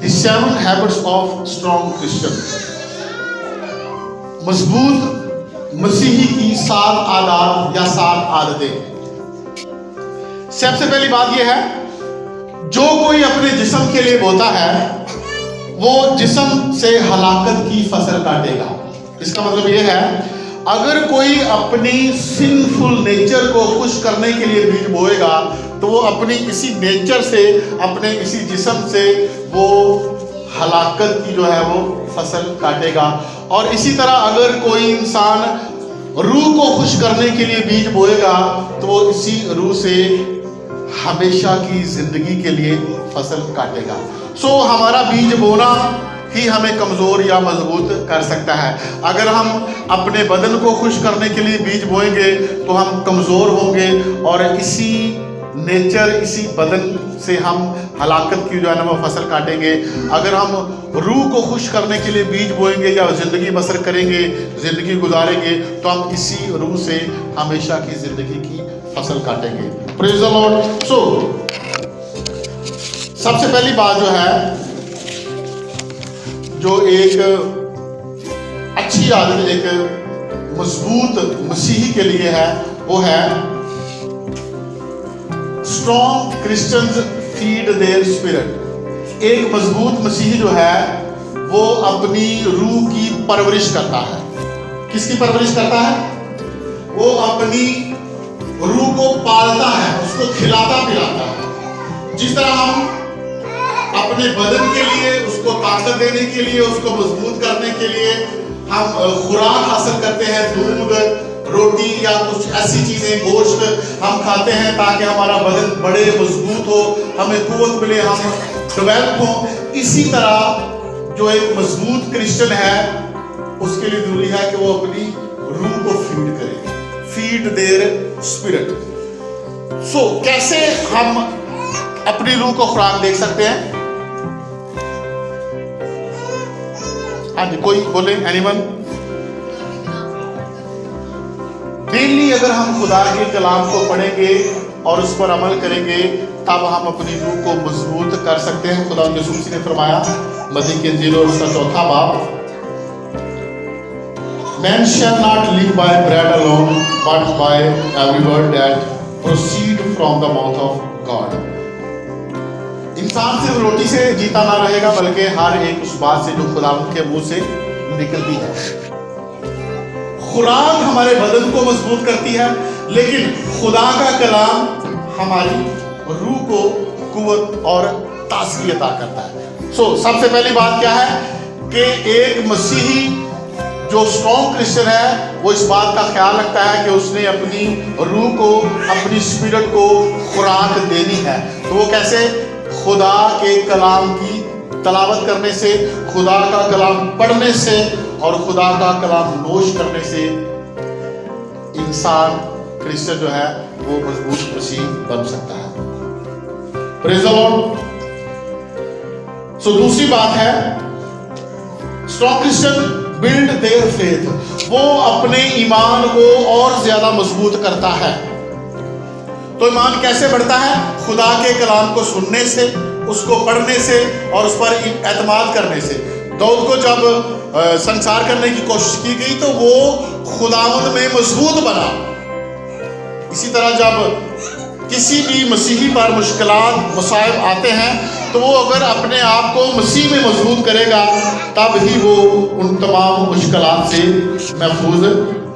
The 7 habits of strong Christian. मजबूत मसीही की 7 आदत या 7 आदतें। सबसे पहली बात यह है, जो कोई अपने जिस्म के लिए बोता है वो जिस्म से हलाकत की फसल काटेगा। इसका मतलब यह है, अगर कोई अपनी सिंफुल नेचर को खुश करने के लिए बीज बोएगा तो वो अपनी इसी नेचर से, अपने इसी जिस्म से वो हलाकत की जो है वो फसल काटेगा। और इसी तरह अगर कोई इंसान रूह को खुश करने के लिए बीज बोएगा तो वो इसी रूह से हमेशा की जिंदगी के लिए फसल काटेगा। सो हमारा बीज बोना ही हमें कमजोर या मजबूत कर सकता है। अगर हम अपने बदन को खुश करने के लिए बीज बोएंगे तो हम कमजोर होंगे और इसी नेचर, इसी बदन से हम हलाकत की जो है ना वो फसल काटेंगे। अगर हम रूह को खुश करने के लिए बीज बोएंगे या जिंदगी बसर करेंगे, जिंदगी गुजारेंगे, तो हम इसी रूह से हमेशा की जिंदगी की फसल काटेंगे। Praise the Lord. सो सबसे पहली बात जो है, जो एक अच्छी आदत एक मजबूत मसीही के लिए है, वो है strong Christians feed there spirit. एक मजबूत मसीही जो है वो अपनी रूह की परवरिश करता है। किसकी परवरिश करता है? वो अपनी रूह को पालता है, उसको खिलाता पिलाता है। जिस तरह हम अपने बदन के लिए, उसको ताकत देने के लिए, उसको मजबूत करने के लिए हम खुराक हासिल करते हैं, दूध, रोटी या कुछ ऐसी चीजें, गोश्त हम खाते हैं ताकि हमारा बदन बड़े मजबूत हो, हमें कुव्वत मिले, हम डेवलप हो। इसी तरह जो एक मजबूत क्रिश्चियन है उसके लिए जरूरी है कि वो अपनी रूह को फीड करे, फीड देयर स्पिरिट। सो कैसे हम अपनी रूह को खुराक देख सकते हैं? हाँ जी, कोई बोले, एनीवन? डेली अगर हम खुदा के कलाम को पढ़ेंगे और उस पर अमल करेंगे तब हम अपनी रूह को मजबूत कर सकते हैं। खुदा यीशु मसीह ने फरमाया मत्ती की इंजील और उसका 4वां बाब, Man shall not live by bread alone but by every word that proceed from the mouth of God। इंसान सिर्फ रोटी से जीता ना रहेगा बल्कि हर एक उस बात से जो खुदा के मुंह से निकलती है। खुराक हमारे बदन को मजबूत करती है, लेकिन खुदा का कलाम हमारी रूह को कुव्वत और ताजगी अता करता है। सो सबसे पहली बात क्या है कि एक मसीही जो स्ट्रॉन्ग क्रिश्चियन है वो इस बात का ख्याल रखता है कि उसने अपनी रूह को, अपनी स्पिरिट को खुराक देनी है। तो वो कैसे? खुदा के कलाम की तलावत करने से, खुदा का कलाम पढ़ने से और खुदा का कलाम नोश करने से इंसान क्रिश्चियन जो है वो मजबूत मसीह बन सकता है। Praise the Lord. सो दूसरी बात है, strong Christian build their faith. वो अपने ईमान को और ज्यादा मजबूत करता है। तो ईमान कैसे बढ़ता है? खुदा के कलाम को सुनने से, उसको पढ़ने से और उस पर एतमाद करने से। दाऊद को जब संसार करने की कोशिश की गई तो वो खुदावंद में मजबूत बना। इसी तरह जब किसी भी मसीही पर मुश्किलात, मसाइब आते हैं तो वो अगर अपने आप को मसीह में मजबूत करेगा तब ही वो उन तमाम मुश्किलात से महफूज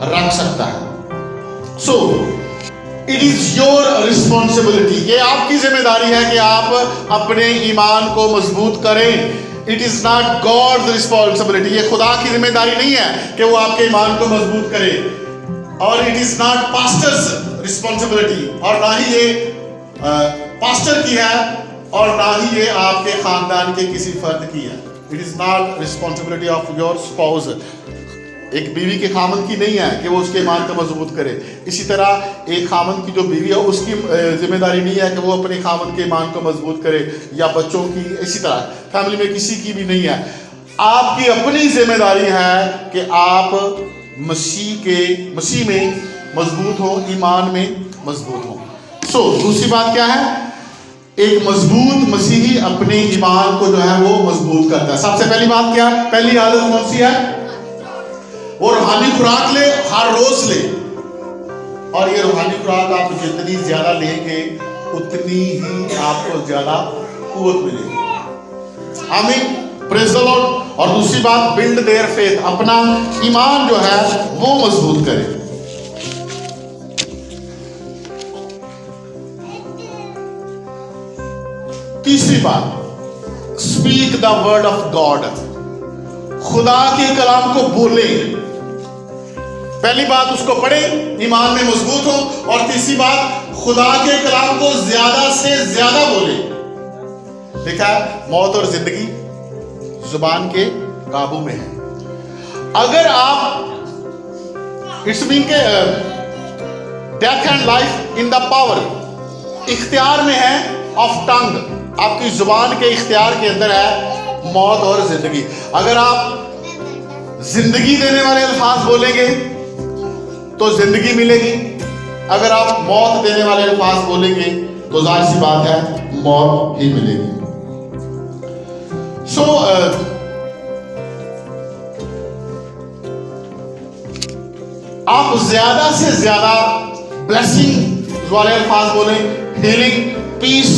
रख सकता है। So it is your responsibility, ये आपकी जिम्मेदारी है कि आप अपने ईमान को मजबूत करें। It is not God's responsibility, ये खुदा की जिम्मेदारी नहीं है कि वो आपके ईमान को मजबूत करे। और it is not pastors responsibility, और ना ही ये पास्टर की है और ना ही ये आपके खानदान के किसी फर्द की है। It is not responsibility of your spouse. एक बीवी के खामन की नहीं है कि वो उसके ईमान को मजबूत करे। इसी तरह एक खामन की जो बीवी है उसकी जिम्मेदारी नहीं है कि वो अपने खामन के ईमान को मजबूत करे, या बच्चों की, इसी तरह फैमिली में किसी की भी नहीं है। आपकी अपनी जिम्मेदारी है कि आप मसीह में मजबूत हो, ईमान में मजबूत हो। सो दूसरी बात क्या है? एक मजबूत मसीही अपने ईमान को जो है वो मजबूत करता है। सबसे पहली बात क्या है? पहली आदत कौन सी है? वो रूहानी खुराक ले, हर रोज ले। और ये रूहानी खुराक आप जितनी ज्यादा लेंगे उतनी ही आपको ज्यादा कुव्वत मिलेगी। आमीन, प्रेज द लॉर्ड। और दूसरी बात, बिल्ड देयर फेथ, अपना ईमान जो है वो मजबूत करें। तीसरी बात, speak the word of God, खुदा के कलाम को बोले। पहली बात, उसको पढ़े, ईमान में मजबूत हो। और तीसरी बात, खुदा के कलाम को ज्यादा से ज्यादा बोले। देखा, मौत और जिंदगी जुबान के काबू में है। अगर आप इट्स मीन के death and life in the power, इख्तियार में है ऑफ टंग, आपकी जुबान के इख्तियार के अंदर है मौत और जिंदगी। अगर आप जिंदगी देने वाले अल्फाज बोलेंगे तो जिंदगी मिलेगी, अगर आप मौत देने वाले अल्फाज बोलेंगे तो जाहिर सी बात है मौत ही मिलेगी। सो आप ज्यादा से ज्यादा ब्लेसिंग वाले अल्फाज बोलें, हीलिंग, पीस,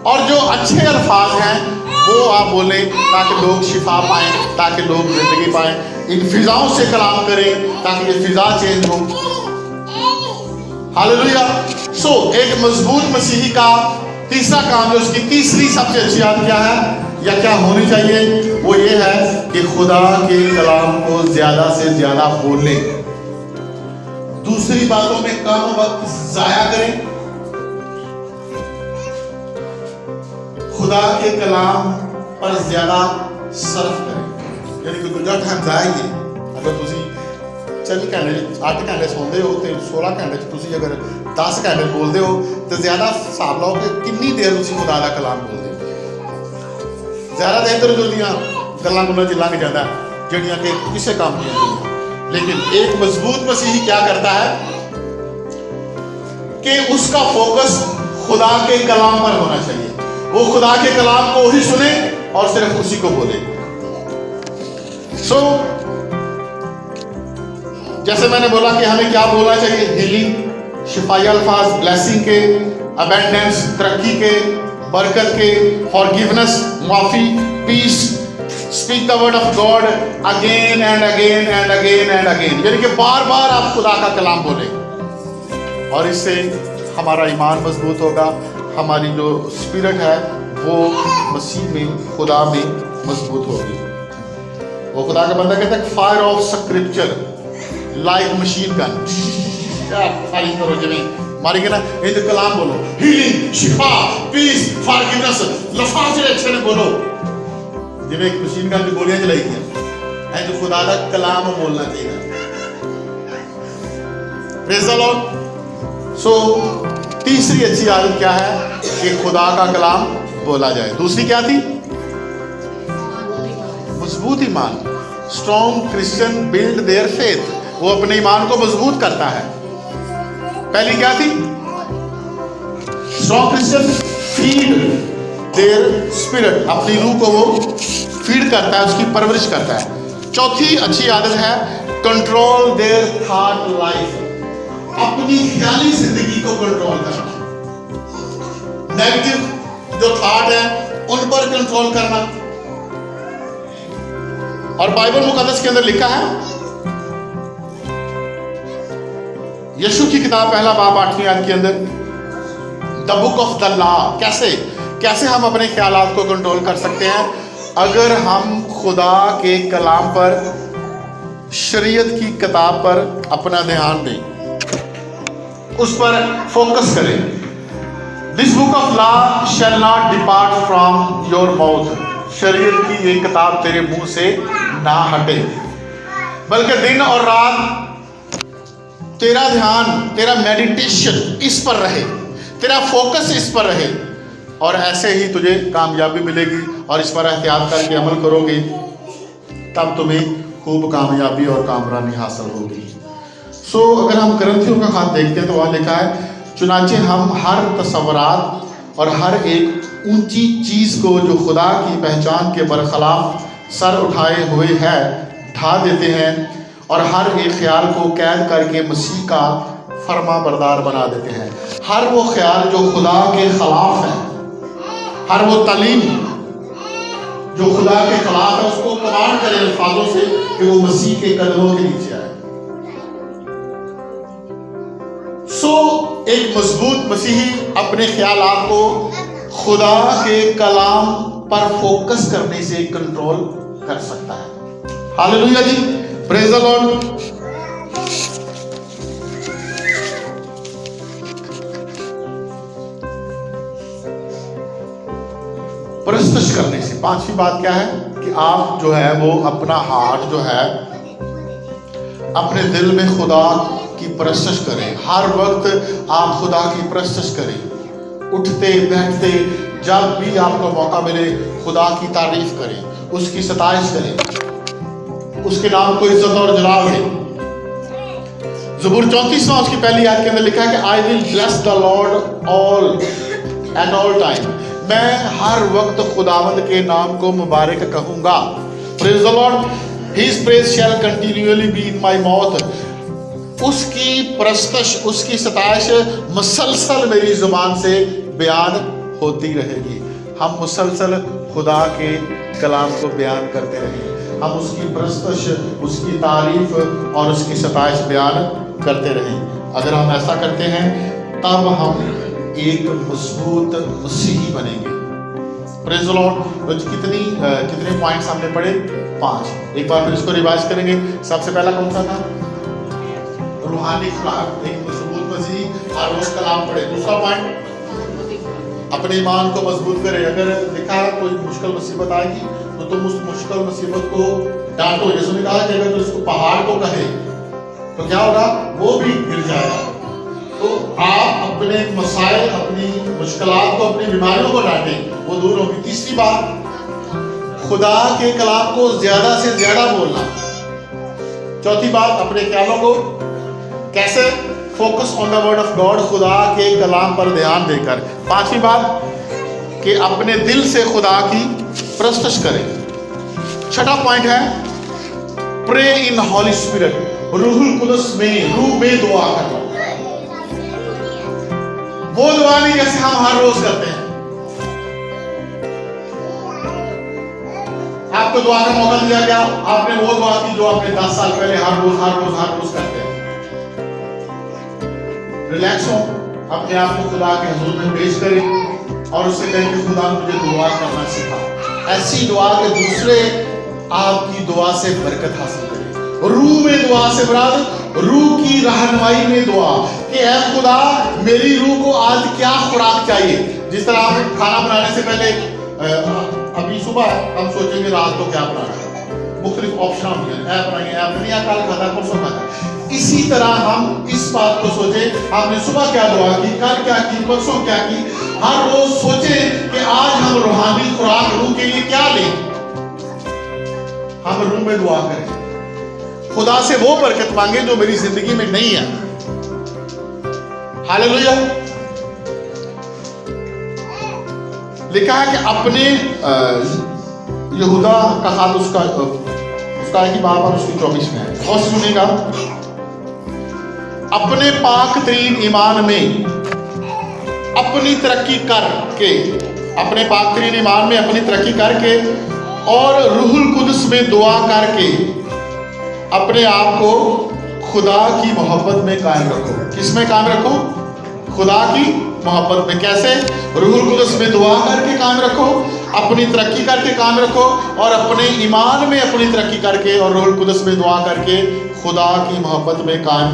और जो अच्छे अल्फाज हैं वो आप बोलें ताकि लोग शिफा पाएं, ताकि लोग जिंदगी पाएं। इन फिजाओं से कलाम करें ताकि ये फिजा चेंज हो। हालेलुया। सो एक मजबूत मसीही का तीसरा काम, जो उसकी तीसरी सबसे अच्छी आदत क्या है या क्या होनी चाहिए, वो ये है कि खुदा के कलाम को ज्यादा से ज्यादा बोले। दूसरी बातों में कम वक्त जाया करें, खुदा के कलाम पर ज्यादा सर्फ करें। यानी कि दूजा टाइम जाएगी, अगर तुसी 4 घंटे 8 घंटे सोंदे हो तो 16 घंटे तुसी अगर 10 घंटे बोलते हो तो ज्यादा हिसाब लाओ कि कितनी देर तुसी खुदा का कलाम बोलते हो। ज्यादा देर तो जल्दियां गल्लां गुल्लां च लंघ जाता जड़ियां कि किसी काम नहीं आती। लेकिन एक मजबूत मसीही क्या करता है कि उसका फोकस खुदा के कलाम पर होना चाहिए। वो खुदा के कलाम को ही सुने और सिर्फ उसी को बोले। सो जैसे मैंने बोला कि हमें क्या बोलना चाहिए, हीलिंग, शिफाई अल्फाज, ब्लेसिंग के, अबेंडेंस, तरक्की के, बरकत के, फॉरगिवनेस, माफी, peace, speak the word of God again and again and again and again. यानी कि बार बार आप खुदा का कलाम बोले और इससे हमारा ईमान मजबूत होगा, हमारी जो स्पिरिट है वो मसीह में, खुदा में मजबूत होगी। वो खुदा का बंदा कहता है fire of scripture like machine gun. क्या फायरिंग करो जिमें मारेंगे ना, ये तो कलाम बोलो, हीलिंग, शिफा, पीस, फॉरगिवनेस, लफ्ज़ अच्छे ने बोलो जिमें एक मशीन गन की गोलियां चलाई गई है। तो खुदा का कलाम बोलना चाहिए। Praise the Lord. सो तीसरी अच्छी आदत क्या है कि खुदा का कलाम बोला जाए। दूसरी क्या थी? मजबूत ईमान। Strong Christian build their faith, वो अपने ईमान को मजबूत करता है। पहली क्या थी? Strong Christian feed there spirit, अपनी रूह को वो फीड करता है, उसकी परवरिश करता है। चौथी अच्छी आदत है कंट्रोल देयर थॉट लाइफ, अपनी ख्याली जिंदगी को कंट्रोल करना। नेगेटिव जो थॉट है उन पर कंट्रोल करना। और बाइबल मुकद्दस के अंदर लिखा है, यीशु की किताब पहला बाब 8वीं आयत के अंदर, the book of the law, कैसे हम अपने ख्यालात को कंट्रोल कर सकते हैं अगर हम खुदा के कलाम पर, शरीयत की किताब पर अपना ध्यान दें, उस पर फोकस करें। This book of law shall not depart from your mouth, शरीयत की ये किताब तेरे मुंह से ना हटे, बल्कि दिन और रात तेरा ध्यान, तेरा मेडिटेशन इस पर रहे, तेरा फोकस इस पर रहे, और ऐसे ही तुझे कामयाबी मिलेगी। और इस पर एहतियात करके अमल करोगे तब तुम्हें खूब कामयाबी और कामरानी हासिल होगी। सो अगर हम ग्रंथियों का खात देखते हैं तो वहाँ लिखा है, चुनाचे हम हर तस्वरात और हर एक ऊंची चीज को जो खुदा की पहचान के बरखिलाफ सर उठाए हुए है ढा देते हैं और हर एक ख्याल को कैद करके मसीह का फर्मा बरदार बना देते हैं। हर वो ख्याल जो खुदा के खिलाफ है, हर वो तालीम जो खुदा के खिलाफ है, उसको कमांड करें अल्फाजों से कि वो मसीह के कदमों के नीचे आए। एक मजबूत मसीही अपने ख्यालात को खुदा के कलाम पर फोकस करने से कंट्रोल कर सकता है। हालेलुया जी, प्रेज द लॉर्ड। परस्तश करने से पांचवी बात क्या है कि आप जो है वो अपना हार्ट जो है अपने दिल में खुदा की परस्तश करें। हर वक्त आप खुदा की परस्तश करें, उठते बैठते जब भी आपको मौका मिले खुदा की तारीफ करें, उसकी सताइश करें, उसके नाम को इज्जत और जलाल दें। ज़बूर 34वां उसकी पहली आयत के अंदर लिखा है कि I will bless the lord all at all time. मैं हर वक्त खुदावंद के नाम को मुबारक कहूंगा। Praise the lord, his praise shall continually be in my mouth. उसकी परस्तश, उसकी सताइश मुसलसल मेरी जुबान से बयान होती रहेगी। हम मुसलसल खुदा के कलाम को बयान करते रहें, हम उसकी परस्तश, उसकी तारीफ और उसकी सताइश बयान करते रहें। अगर हम ऐसा करते हैं तब हम एक मजबूत मसीही बनेंगे। Praise the Lord. कितने पॉइंट्स हमने पढ़े? 5। एक बार फिर इसको रिवाइज करेंगे। सबसे पहला कौन सा था? रूहानी खुराक। एक मजबूत मसीही हर रोज कलाम पढ़े। दूसरा पॉइंट, अपने ईमान को मजबूत करे। अगर लिखा है कोई मुश्किल मुसीबत आएगी तो तुम उस मुश्किल मुसीबत को डांटो। जैसे मैंने कहा कि अगर उसको पहाड़ को कहे तो क्या होगा? वो भी गिर जाएगा। तो आप अपने मसाइल, अपनी मुश्किलात को, अपनी बीमारियों को डांटें, वो दूर होगी। तीसरी बात, खुदा के कलाम को ज्यादा से ज्यादा बोलना। चौथी बात, अपने ख्यालों को कैसे? Focus on the word of God, खुदा के कलाम पर ध्यान देकर। पांचवी बात कि अपने दिल से खुदा की परस्तश करें। छठा पॉइंट है प्रे इन हॉली स्पिरिट, रूहुल कुदस में, रूह में दुआ करना। वो दुआ नहीं जैसे हम हर रोज करते हैं। आपको दुआ का मौका दिया गया, आपने वो दुआ की जो आपने 10 साल पहले हर रोज करते हैं। रिलैक्स हो, अपने आप को खुदा के हुजूर में पेश करें और उससे कहें कि खुदा मुझे दुआ करना सिखा। ऐसी दुआ के दूसरे आपकी दुआ से बरकत हासिल करें। रूह में दुआ से मुराद रूह की रहनुमाई में दुआ कि ऐ खुदा मेरी रूह को आज क्या खुराक चाहिए। जिस तरह आप खाना बनाने से पहले अभी सुबह हम सोचेंगे रात को क्या बनाना है, मुख्तलिफ ऑप्शन होंगे, ऐप बनाइए, कल खाता, परसों खाता। इसी तरह हम इस बात को सोचें, आपने सुबह क्या दुआ की, कल क्या की, परसों क्या की। हर रोज सोचें कि आज हम रूहानी खुराक रूह के लिए क्या लें। हम रूह में दुआ करें, खुदा से वो बरकत मांगे जो मेरी जिंदगी में नहीं है। हालेलुया। लिखा है कि अपने यहूदा का हाल उसका है कि बार बार उसकी 24 में है। और सुनेगा, अपने पाक तरीन ईमान में अपनी तरक्की करके, अपने पाक तरीन ईमान में अपनी तरक्की करके और रूहुल कुदस में दुआ करके अपने आप को खुदा की मोहब्बत में कायम रखो। किस में कायम रखो? खुदा की मोहब्बत में। कैसे? रूहुल कुदस में दुआ करके कायम रखो, अपनी तरक्की करके कायम रखो और अपने ईमान में अपनी तरक्की करके और रूहुल कुदस में दुआ करके खुदा की मोहब्बत में कायम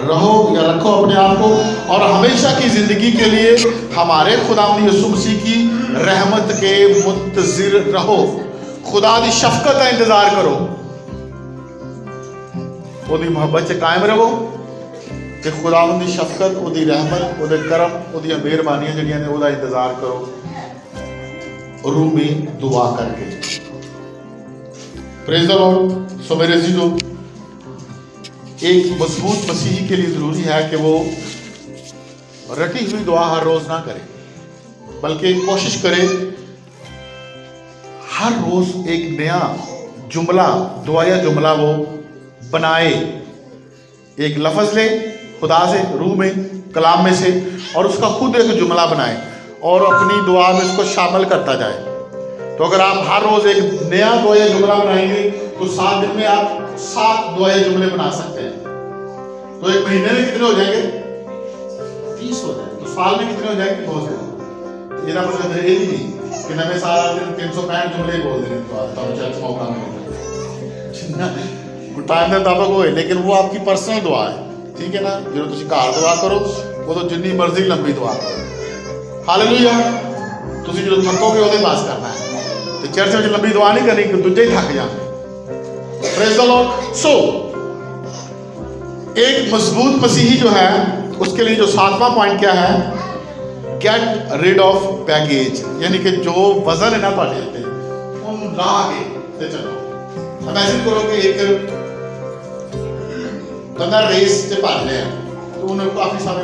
रहो या रखो अपने आप को। और हमेशा की जिंदगी के लिए हमारे खुदावंद यीशु मसीह की रहमत के मुंतजिर रहो। खुदा दी शफकत का इंतजार करो, ओदी मोहब्बत से कायम रहो कि खुदावंद दी शफकत, ओदी रहमत, ओदे करम, ओदी मेहरबानियां जड़ियां ने ओदा इंतजार करो रूह में दुआ करके। Praise the Lord. सो मेरे अजीजों, एक मजबूत मसीही के लिए जरूरी है कि वो रटी हुई दुआ हर रोज ना करे। बल्कि कोशिश करें हर रोज एक नया जुमला, दुआया जुमला वो बनाए। एक लफ्ज़ ले खुदा से, रूह में, कलाम में से, और उसका खुद एक जुमला बनाए और अपनी दुआ में उसको शामिल करता जाए। तो अगर आप हर रोज एक नया दुआया जुमला बनाएंगे तो 7 दिन में आप 7 दुआया जुमले बना सकते हैं। तो एक महीने में कितने हो जाएंगे? 30 हो जाएंगे। तो साल में कितने हो जाएंगे? 2 से। ये ना मतलब ये ही नहीं कि मैं सारा दिन 365 जुमले बोल देने तो चर्च मौका मिलेगा टाइम के मुताबिक होए, लेकिन वो आपकी पर्सनल दुआ है, ठीक है ना। जो तुम घर दुआ करो वो तो जितनी मर्जी लंबी दुआ करो। हालेलुया। तुम जो थकोगे वो पास करना है, तो चर्च में लंबी दुआ नहीं करनी कि दूजे ही थक जाए। Praise the Lord. सो एक मजबूत मसीही जो है उसके लिए जो 7वां पॉइंट क्या है? गेट रिड ऑफ बैगेज, यानी कि जो वजन है ना ਤੁਹਾਡੇ ਤੇ ਉਹਨੂੰ ਲਾ के ਤੇ चलो। इमेजिन करो कि एक बंदा रेस से भाग रहा है, तो उन्हें काफी सारे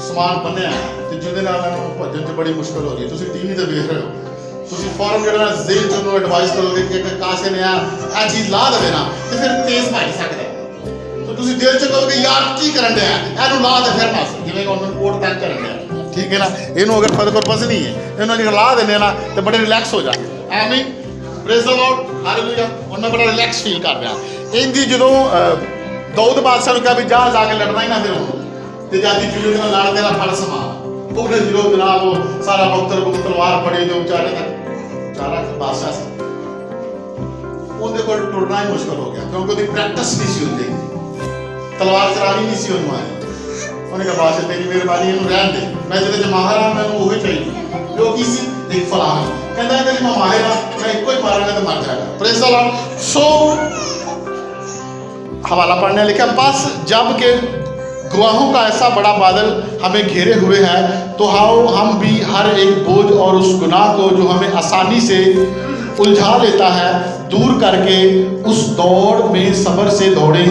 समान बने तो जिंदे भजन च बड़ी मुश्किल हो रही है। तुम टीवी से देख रहे हो, तुम फौरन जो जेल चो एडवाइस करोगे कि कासे ने आ चीज ला दे ना तो फिर तेज भाई सकता है। तो तुम दिल च कहोगे यार की करन दिया एनू ला दे फिर बस जिवें गवर्नमेंट कोर्ट तक करन दिया, ठीक है ना। इनू अगर फर्क और पस नहीं है इन्होंने ला देने ना तो बड़े रिलैक्स हो जाए। एवं प्रेज द लॉर्ड, हालेलुया। और मैं बड़ा रिलैक्स फील कर रहा इंजी जो दाऊद बादशाह ने कहा भी जा जाके लड़ना ही ना फिर ते जाती चुली के लड़ तेरा फल समा उन्हें जो जनाब वो सारा बख्तर को तलवार पड़े जो बेचारे बेचारा बादशाह से उनके को टुरना ही मुश्किल हो गया क्योंकि उसकी प्रैक्टिस नहीं सी होती, तलवार चलानी नहीं सी उन्होंने आई। उन्हें कहा बादशाह तेरी मेहरबानी इन्हों रहन दे, मैं जिहदे माहिर हाँ मैं वही चाहिए जो किसी एक फलाह कहता है कि मैं माहिर हाँ मैं एक ही मारूंगा तो मर जाएगा। Praise the Lord. सो हवाला पढ़ने लिखा बस जब के गवाहों का ऐसा बड़ा बादल हमें घेरे हुए है तो हाउ हम भी हर एक बोझ और उस गुनाह को जो हमें आसानी से उलझा लेता है दूर करके उस दौड़ में सब्र से दौड़े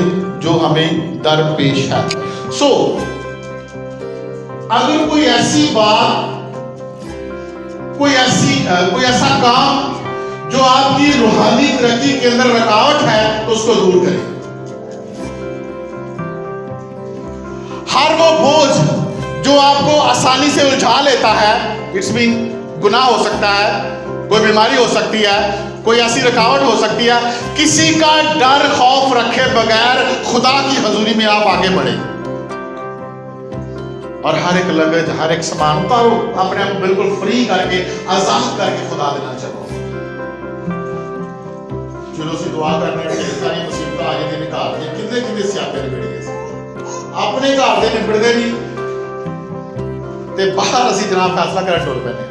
जो हमें दरपेश है। सो अगर कोई ऐसी बात कोई ऐसा काम जो आपकी रूहानी तरक्की के अंदर रुकावट है तो उसको दूर करें। हर वो बोझ जो आपको आसानी से उलझा लेता है, इट्स मीन गुनाह हो सकता है, कोई बीमारी हो सकती है, कोई ऐसी रुकावट हो सकती है, किसी का डर खौफ रखे बगैर खुदा की हजूरी में आप आगे बढ़े और हर एक लगज हर एक सामान उतारो अपने आप बिल्कुल फ्री करके आजाद करके खुदा देना चलो। चलो सी दुआ करने सारी मुसीबत आगे दिन घर के कितने कितने स्यापे निबड़ गए अपने घर के निबड़ते नहीं ते बाहर असी जनाब फैसला कर टुर पैने।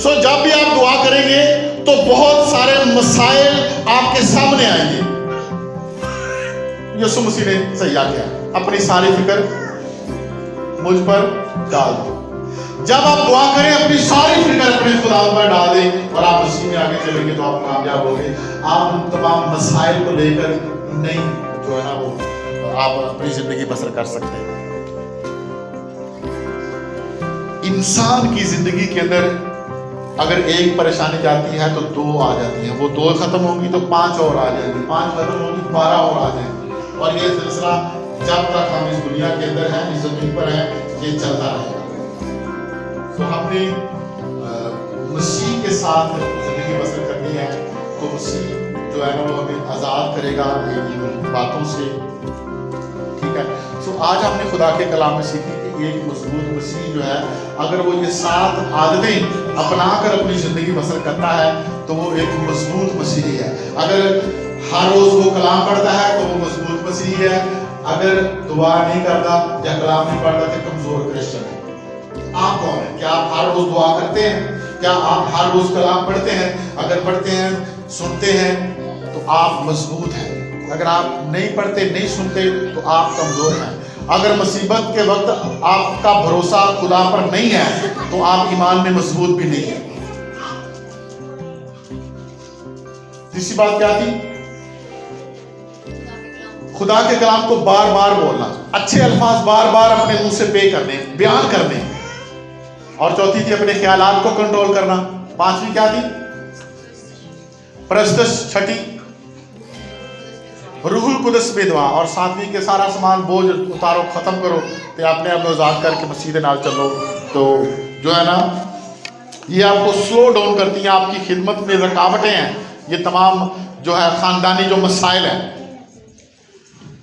सो जब भी आप दुआ करेंगे तो बहुत सारे मसाइल आपके सामने आएंगे। यीशु मसीह ने सही आख्या अपनी सारी फिक्र मुझ पर डाल दो। जब आप दुआ करें अपनी सारी फिक्र अपने खुदा पर डाल दें और आप मसीह में आगे चलेंगे तो आप कामयाब होंगे। आप उन तमाम मसाइल को लेकर नहीं जो है ना वो आप अपनी जिंदगी बसर कर सकते हैं। इंसान की जिंदगी के अंदर अगर एक परेशानी जाती है तो 2 आ जाती है, वो 2 खत्म होगी तो 5 और आ जाएगी, 5 खत्म होगी 12 और आ जाएंगी और ये सिलसिला जब तक हम इस दुनिया के अंदर हैं, इस जमीन पर हैं, ये चलता रहेगा। तो हमने मसीह के साथ जिंदगी बसर करनी है तो मसीह जो है ना वो हमें आज़ाद करेगा इन बातों से, ठीक है। सो आज हमने खुदा के कलाम में सीखी कि एक मजबूत मसीह जो है अगर वो ये 7 आदतें अपना कर अपनी ज़िंदगी बसर करता है तो वो एक मजबूत मसीही है। अगर हर रोज़ वो कलाम पढ़ता है तो वो मजबूत मसीही है। अगर दुआ नहीं करता या कलाम नहीं पढ़ता तो कमजोर क्रिश्चियन है। आप कौन है? क्या आप हर रोज दुआ करते हैं? क्या आप हर रोज कलाम पढ़ते हैं? अगर पढ़ते हैं सुनते हैं तो आप मजबूत हैं। अगर आप नहीं पढ़ते नहीं सुनते तो आप कमजोर हैं। अगर मुसीबत के वक्त आपका भरोसा खुदा पर नहीं है तो आप ईमान में मजबूत भी नहीं है। तीसरी बात क्या थी? खुदा के कलाम को बार बार बोलना, अच्छे अल्फाज बार बार अपने मुंह से पे करने, बयान करने, और चौथी थी अपने ख्यालात को कंट्रोल करना। पांचवी क्या थी? प्रस्तुत। छठी रूहुल कुदस में दुआ। और सातवीं के सारा सामान बोझ उतारो, खत्म करो, तो अपने आप आजाद करके मसीह के नाल चलो। तो जो है ना, ये आपको स्लो डाउन करती हैं, आपकी खिदमत में रुकावटें हैं, ये तमाम जो है खानदानी जो मसाइल हैं